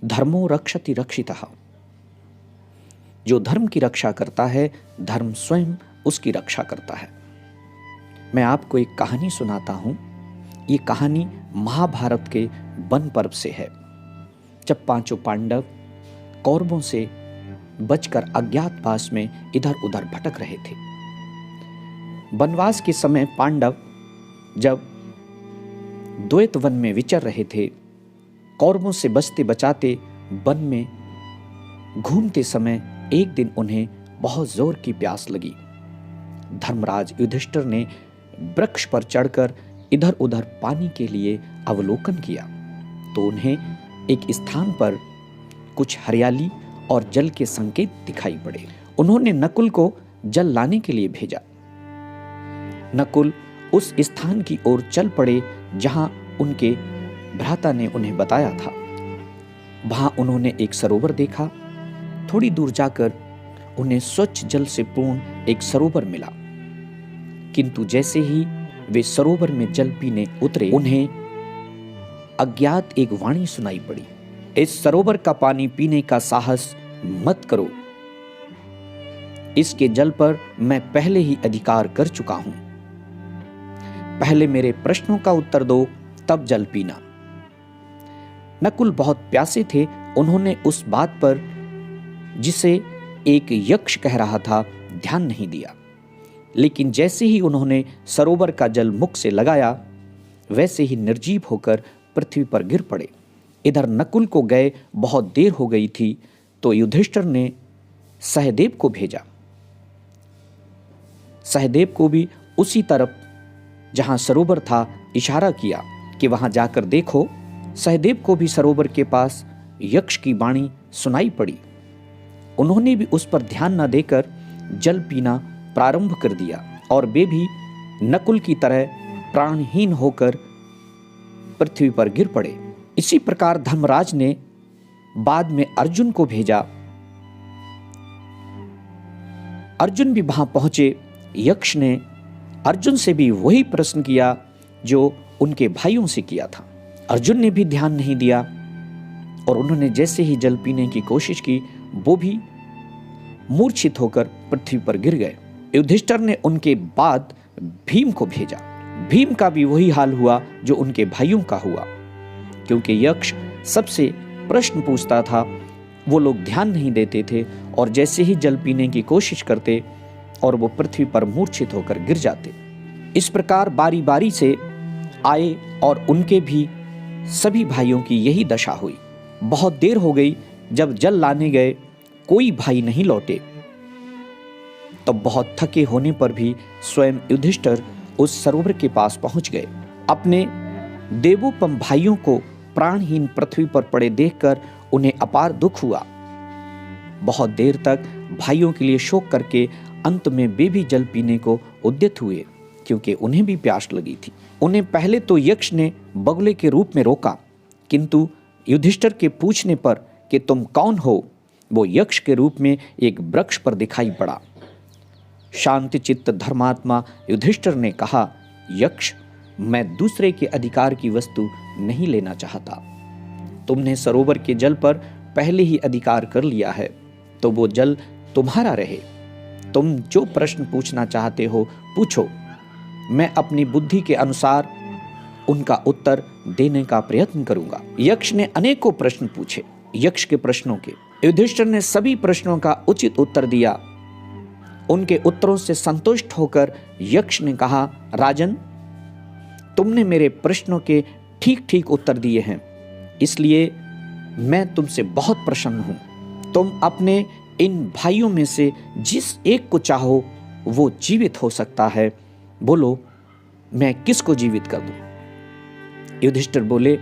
धर्मो रक्षति रक्षितः। जो धर्म की रक्षा करता है, धर्म स्वयं उसकी रक्षा करता है। मैं आपको एक कहानी सुनाता हूं। ये कहानी महाभारत के वन पर्व से है, जब पांचों पांडव कौरवों से बचकर अज्ञातवास में इधर उधर भटक रहे थे। वनवास के समय पांडव जब द्वैत वन में विचर रहे थे, कौरवों से बचते बचाते वन में घूमते समय एक दिन उन्हें बहुत जोर की प्यास लगी। धर्मराज युधिष्ठिर ने वृक्ष पर चढ़कर इधर उधर पानी के लिए अवलोकन किया तो उन्हें एक स्थान पर कुछ हरियाली और जल के संकेत दिखाई पड़े। उन्होंने नकुल को जल लाने के लिए भेजा। नकुल उस स्थान की ओर चल पड़े जहां उनके भ्राता ने उन्हें बताया था। वहां उन्होंने एक सरोवर देखा। थोड़ी दूर जाकर उन्हें स्वच्छ जल से पूर्ण एक सरोवर मिला, किंतु जैसे ही वे सरोवर में जल पीने उतरे, उन्हें अज्ञात एक वाणी सुनाई पड़ी, इस सरोवर का पानी पीने का साहस मत करो, इसके जल पर मैं पहले ही अधिकार कर चुका हूं। पहले मेरे प्रश्नों का उत्तर दो, तब जल पीना। नकुल बहुत प्यासे थे। उन्होंने उस बात पर, जिसे एक यक्ष कह रहा था, ध्यान नहीं दिया। लेकिन जैसे ही उन्होंने सरोवर का जल मुख से लगाया, वैसे ही निर्जीव होकर पृथ्वी पर गिर पड़े। इधर नकुल को गए बहुत देर हो गई थी, तो युधिष्ठिर ने सहदेव को भेजा। सहदेव को भी उसी तरफ जहां सरोवर था इशारा किया कि वहां जाकर देखो। सहदेव को भी सरोवर के पास यक्ष की वाणी सुनाई पड़ी। उन्होंने भी उस पर ध्यान न देकर जल पीना प्रारंभ कर दिया और वे भी नकुल की तरह प्राणहीन होकर पृथ्वी पर गिर पड़े। इसी प्रकार धर्मराज ने बाद में अर्जुन को भेजा। अर्जुन भी वहां पहुंचे। यक्ष ने अर्जुन से भी वही प्रश्न किया जो उनके भाइयों से किया था। अर्जुन ने भी ध्यान नहीं दिया और उन्होंने जैसे ही जल पीने की कोशिश की, वो भी मूर्छित होकर पृथ्वी पर गिर गए। युधिष्ठिर ने उनके बाद भीम को भेजा। भीम का भी वही हाल हुआ जो उनके भाइयों का हुआ। क्योंकि यक्ष सबसे प्रश्न पूछता था, वो लोग ध्यान नहीं देते थे और जैसे ही जल पीने की कोशिश करते और वो पृथ्वी पर मूर्छित होकर गिर जाते। इस प्रकार बारी बारी से आए और उनके भी सभी भाइयों की यही दशा हुई। बहुत देर हो गई। जब जल लाने गए, कोई भाई नहीं लौटे। तब बहुत थके होने पर भी स्वयं युधिष्ठिर उस सरोवर के पास पहुंच गए। अपने देवोपम भाइयों को प्राणहीन पृथ्वी पर पड़े देखकर उन्हें अपार दुख हुआ। बहुत देर तक भाइयों के लिए शोक करके अंत में वे भी जल पीने को उद्यत हुए, क्योंकि उन्हें भी प्यास लगी थी। उन्हें पहले तो यक्ष ने बगुले के रूप में रोका, किंतु युधिष्ठिर के पूछने पर कि तुम कौन हो, वो यक्ष के रूप में एक वृक्ष पर दिखाई पड़ा। शांति चित्त धर्मात्मा युधिष्ठिर ने कहा, यक्ष, मैं दूसरे के अधिकार की वस्तु नहीं लेना चाहता। तुमने सरोवर के जल पर पहले ही अधिकार कर लिया है, तो वो जल तुम्हारा रहे। तुम जो प्रश्न पूछना चाहते हो पूछो, मैं अपनी बुद्धि के अनुसार उनका उत्तर देने का प्रयत्न करूंगा। यक्ष ने अनेकों प्रश्न पूछे। यक्ष के प्रश्नों के युधिष्ठिर ने सभी प्रश्नों का उचित उत्तर दिया। उनके उत्तरों से संतुष्ट होकर यक्ष ने कहा, राजन, तुमने मेरे प्रश्नों के ठीक ठीक उत्तर दिए हैं, इसलिए मैं तुमसे बहुत प्रसन्न हूं। तुम अपने इन भाइयों में से जिस एक को चाहो वो जीवित हो सकता है। बोलो, मैं किसको जीवित कर दूं? युधिष्ठिर बोले,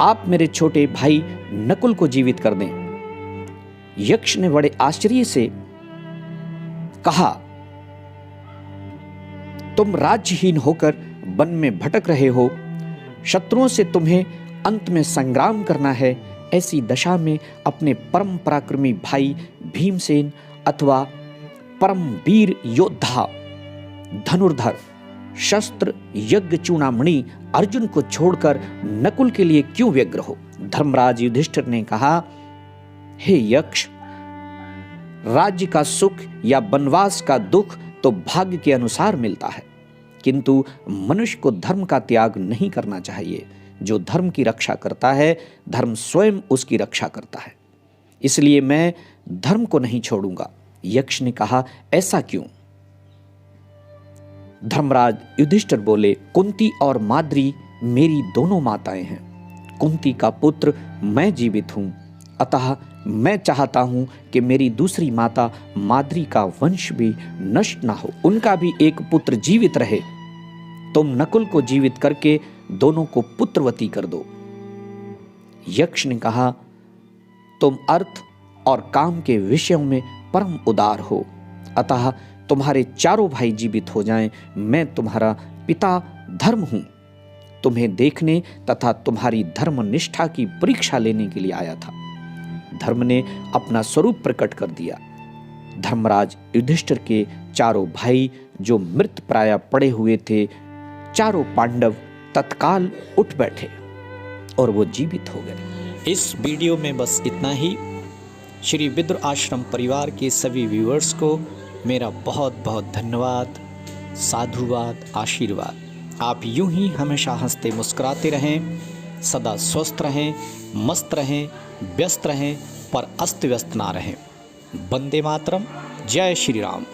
आप मेरे छोटे भाई नकुल को जीवित कर दें। यक्ष ने बड़े आश्चर्य से कहा, तुम राज्यहीन होकर वन में भटक रहे हो, शत्रुओं से तुम्हें अंत में संग्राम करना है। ऐसी दशा में अपने परम पराक्रमी भाई भीमसेन अथवा परम वीर योद्धा धनुर्धर शस्त्र यज्ञ चूड़ामणि अर्जुन को छोड़कर नकुल के लिए क्यों व्यग्र हो? धर्मराज युधिष्ठिर ने कहा, हे यक्ष, राज्य का सुख या वनवास का दुख तो भाग्य के अनुसार मिलता है, किंतु मनुष्य को धर्म का त्याग नहीं करना चाहिए। जो धर्म की रक्षा करता है, धर्म स्वयं उसकी रक्षा करता है। इसलिए मैं धर्म को नहीं छोड़ूंगा। यक्ष ने कहा, ऐसा क्यों? धर्मराज युधिष्ठिर बोले, कुंती और माद्री मेरी दोनों माताएं हैं। कुंती का पुत्र मैं जीवित हूं, अतः मैं चाहता हूं कि मेरी दूसरी माता माद्री का वंश भी नष्ट ना हो, उनका भी एक पुत्र जीवित रहे। तुम नकुल को जीवित करके दोनों को पुत्रवती कर दो। यक्ष ने कहा, तुम अर्थ और काम के विषयों में परम उदार हो, अतः तुम्हारे चारों भाई जीवित हो जाएं। मैं तुम्हारा पिता धर्म हूं, तुम्हें देखने तथा तुम्हारी धर्म निष्ठा की परीक्षा लेने के लिए आया था। धर्म ने अपना स्वरूप प्रकट कर दिया। धर्मराज युधिष्ठिर के चारों भाई जो मृत प्राय पड़े हुए थे, चारों पांडव तत्काल उठ बैठे और वो जीवित हो गए। इस वीडियो में बस इतना ही। श्री विदुर आश्रम परिवार के सभी व्यूअर्स को मेरा बहुत बहुत धन्यवाद, साधुवाद, आशीर्वाद। आप यूं ही हमेशा हंसते मुस्कुराते रहें, सदा स्वस्थ रहें, मस्त रहें, व्यस्त रहें, पर अस्त व्यस्त ना रहें। वंदे मातरम। जय श्री राम।